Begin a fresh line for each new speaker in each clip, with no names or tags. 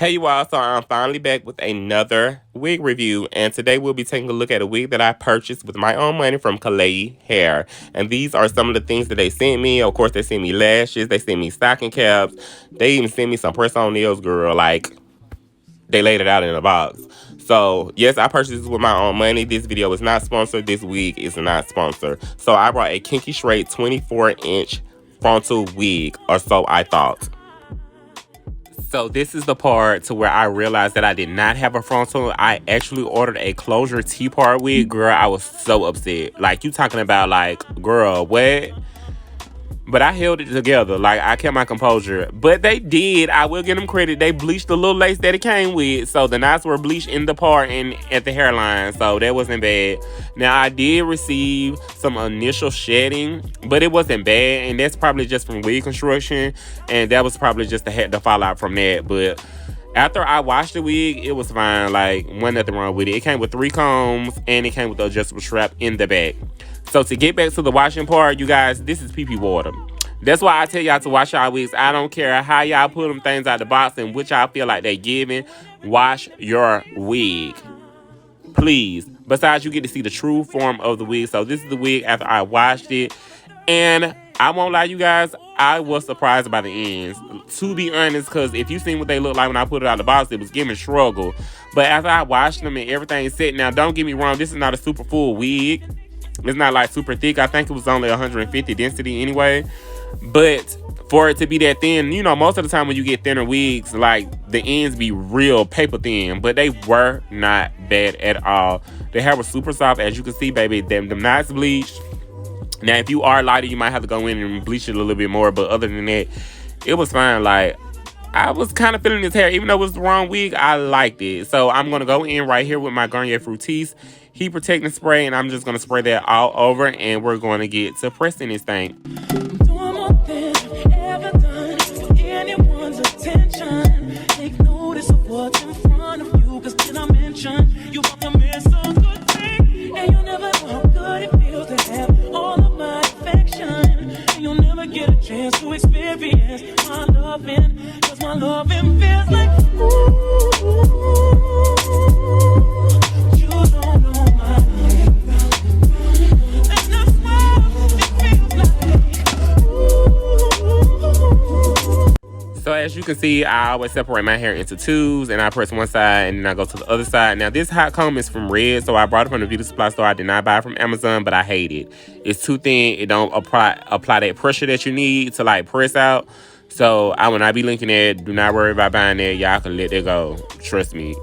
Hey you all, so I'm finally back with another wig review, and today we'll be taking a look at a wig that I purchased with my own money from KLAIYI Hair. And these are some of the things that they sent me. Of course, they sent me lashes, they sent me stocking caps, they even sent me some press-on nails, girl. Like, they laid it out in a box. So, yes, I purchased this with my own money. This video is not sponsored. This wig is not sponsored. So, I brought a Kinky Straight 24-inch frontal wig, or so I thought. So this is the part to where I realized that I did not have a frontal. I actually ordered a closure T-part wig. Girl, I was so upset. Like, you talking about, like, girl, what? But I held it together. Like, I kept my composure. But they did. I will give them credit. They bleached the little lace that it came with. So the knots were bleached in the part and at the hairline. So that wasn't bad. Now, I did receive some initial shedding, but it wasn't bad. And that's probably just from wig construction. And that was probably just the fallout from that. But after I washed the wig, it was fine. Like, wasn't nothing wrong with it. It came with 3 combs and it came with the adjustable strap in the back. So to get back to the washing part, you guys, this is pee-pee water. That's why I tell y'all to wash y'all wigs. I don't care how y'all put them things out the box and which y'all feel like they giving. Wash your wig, please. Besides, you get to see the true form of the wig. So this is the wig after I washed it. And I won't lie, you guys, I was surprised by the ends. To be honest, because if you seen what they look like when I put it out of the box, it was giving struggle. But after I washed them and everything's set, now don't get me wrong, this is not a super full wig. It's not like super thick. I think it was only 150 density anyway. But for it to be that thin, you know, most of the time when you get thinner wigs, like, the ends be real paper thin. But they were not bad at all. The hair was super soft, as you can see, baby. Them knots bleached. Now, if you are lighter, you might have to go in and bleach it a little bit more. But other than that, it was fine. Like, I was kind of feeling this hair. Even though it was the wrong wig, I liked it. So I'm going to go in right here with my Garnier Fructis heat protecting spray. And I'm just going to spray that all over. And we're going to get to pressing this thing.
Doing more than you've ever done for anyone's attention. Take notice of what's in front of you. Cause did I mention you want to miss a good thing? And you'll never know how good it feels to have all of my affection. And you'll never get a chance to experience my loving. Cause my loving feels like ooh, you don't know my name. And that's why it feels like ooh.
So as you can see, I always separate my hair into twos, and I press one side and then I go to the other side. Now this hot comb is from Red, so I brought it from the beauty supply store. I did not buy it from Amazon, but I hate it. It's too thin. It don't apply that pressure that you need to, like, press out. So I will not be linking that. Do not worry about buying that. Y'all can let that go. Trust me.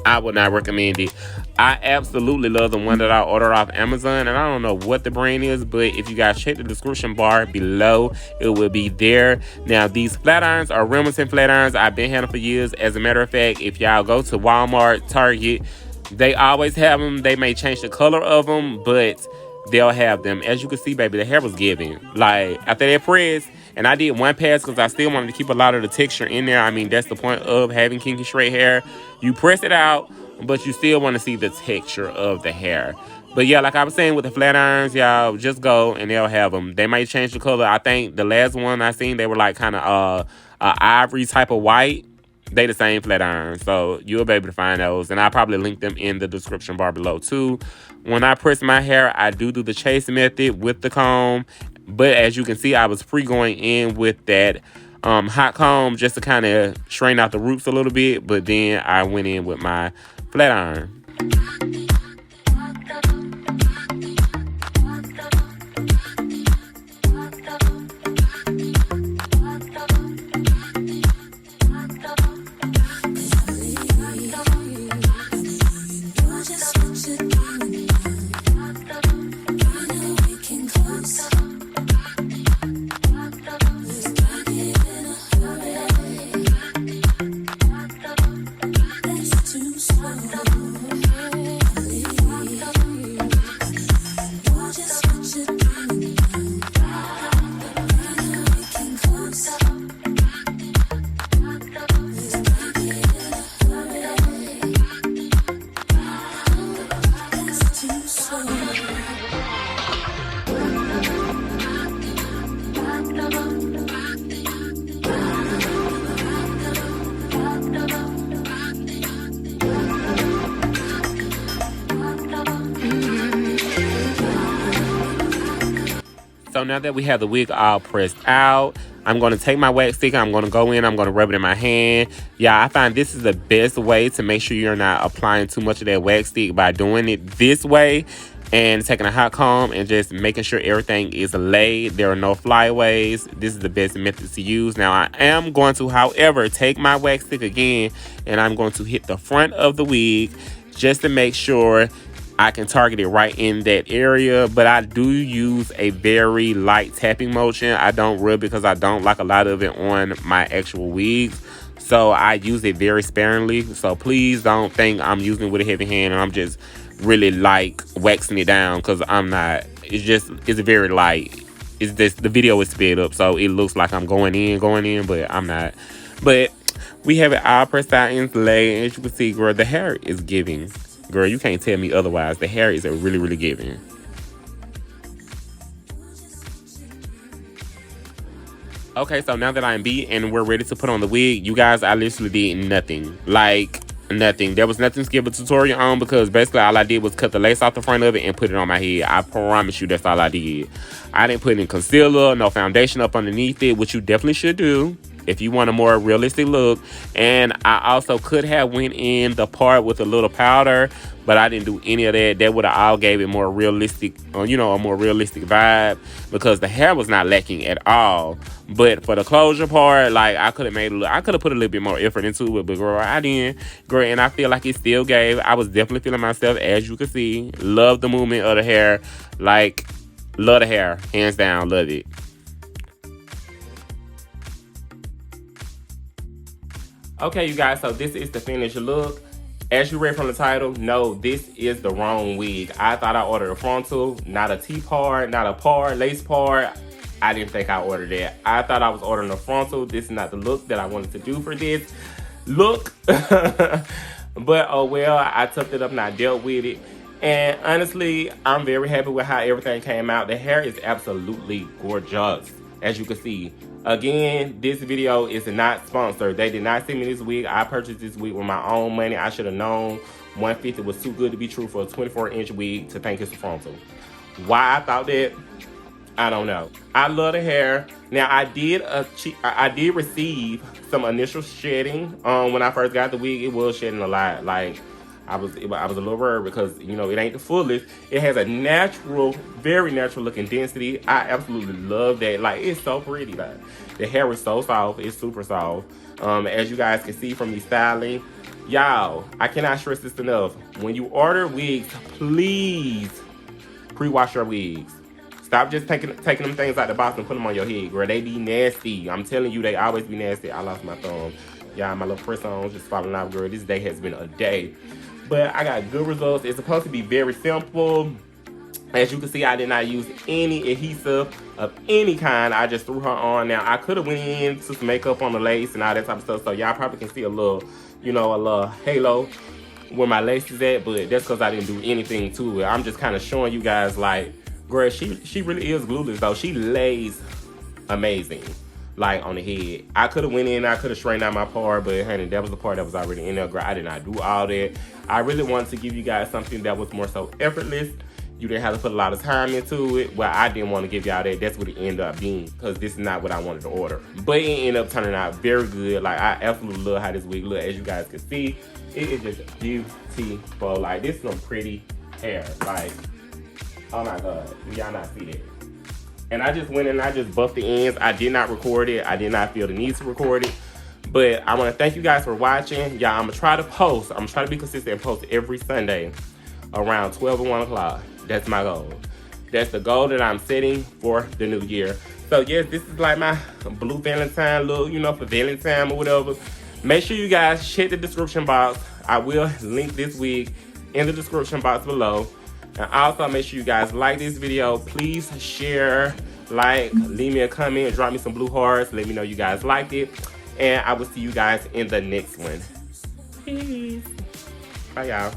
I would not recommend it. I absolutely love the one that I ordered off Amazon. And I don't know what the brand is, but if you guys check the description bar below, it will be there. Now, these flat irons are Remington flat irons. I've been having them for years. As a matter of fact, if y'all go to Walmart, Target, they always have them. They may change the color of them, but they'll have them. As you can see, baby, the hair was giving. Like, after that press, and I did one pass because I still wanted to keep a lot of the texture in there. I mean, that's the point of having kinky straight hair. You press it out, but you still want to see the texture of the hair. But yeah, like I was saying with the flat irons, y'all, just go and they'll have them. They might change the color. I think the last one I seen, they were like kind of ivory type of white. They the same flat iron, so you'll be able to find those. And I'll probably link them in the description bar below too. When I press my hair, I do the chase method with the comb. But as you can see, I was going in with that hot comb just to kind of straighten out the roots a little bit. But then I went in with my flat iron. now that we have the wig all pressed out, I'm going to take my wax stick. I'm going to go in. I'm going to rub it in my hand. Yeah, I find this is the best way to make sure you're not applying too much of that wax stick by doing it this way and taking a hot comb and just making sure everything is laid. There are no flyaways. This is the best method to use. Now, I am going to, however, take my wax stick again and I'm going to hit the front of the wig just to make sure I can target it right in that area. But I do use a very light tapping motion. I don't rub because I don't like a lot of it on my actual wigs. So I use it very sparingly. So please don't think I'm using it with a heavy hand and I'm just really like waxing it down, because I'm not. It's very light. It's just the video is sped up, so it looks like I'm going in, but I'm not. But we have it all pressed out and laid. As you can see, girl, the hair is giving. Girl, you can't tell me otherwise. The hair is really, really giving. Okay, so now that I'm beat and we're ready to put on the wig, you guys, I literally did nothing. Like, nothing. There was nothing to give a tutorial on, because basically all I did was cut the lace off the front of it and put it on my head. I promise you that's all I did. I didn't put any concealer, no foundation up underneath it, which you definitely should do if you want a more realistic look. And I also could have went in the part with a little powder, but I didn't do any of that. That would have all gave it more realistic, a more realistic vibe, because the hair was not lacking at all. But for the closure part, like, I could have put a little bit more effort into it, but girl, I didn't. Girl, and I feel like it still gave. I was definitely feeling myself, as you can see. Love the movement of the hair. Like, love the hair. Hands down, love it. Okay, you guys, so this is the finished look. As you read from the title, no, this is the wrong wig. I thought I ordered a frontal, not a T-part, not a part, lace part. I didn't think I ordered that. I thought I was ordering a frontal. This is not the look that I wanted to do for this look. But oh well, I tucked it up and I dealt with it. And honestly, I'm very happy with how everything came out. The hair is absolutely gorgeous, as you can see. Again, this video is not sponsored. They did not send me this wig. I purchased this wig with my own money. I should have known 150 was too good to be true for a 24-inch wig to think it's a frontal. Why I thought that, I don't know. I love the hair. Now, I did receive some initial shedding. When I first got the wig, it was shedding a lot. Like, I was a little worried because, it ain't the fullest. It has a natural, very natural looking density. I absolutely love that. Like, it's so pretty. Like, the hair is so soft. It's super soft. As you guys can see from the styling. Y'all, I cannot stress this enough. When you order wigs, please pre-wash your wigs. Stop just taking them things out the box and put them on your head, girl. They be nasty. I'm telling you, they always be nasty. I lost my thumb. Y'all, my little press-on just falling out, girl. This day has been a day. But I got good results. It's supposed to be very simple. As you can see, I did not use any adhesive of any kind. I just threw her on. Now, I could have went in to some makeup on the lace and all that type of stuff. So y'all probably can see a little, a little halo where my lace is at. But that's because I didn't do anything to it. I'm just kind of showing you guys, like, girl, she really is glueless, though. She lays amazing. Like, on the head. I could have went in, I could have straightened out my part, but honey, that was the part that was already in there, girl. I did not do all that. I really wanted to give you guys something that was more so effortless. You didn't have to put a lot of time into it. Well, I didn't want to give y'all that. That's what it ended up being, because this is not what I wanted to order. But it ended up turning out very good. Like, I absolutely love how this wig looks. As you guys can see, it is just beautiful. Like, this is some pretty hair. Like, oh my God, y'all not see that? And I just went in and I just buffed the ends. I did not record it. I did not feel the need to record it. But I want to thank you guys for watching. Y'all, I'm going to try to post. I'm going to try to be consistent and post every Sunday around 12 or 1 o'clock. That's my goal. That's the goal that I'm setting for the new year. So, yes, this is like my blue Valentine look, for Valentine or whatever. Make sure you guys check the description box. I will link this wig in the description box below. And also, make sure you guys like this video. Please share, like, leave me a comment, drop me some blue hearts. Let me know you guys liked it. And I will see you guys in the next one. Peace. Bye, y'all.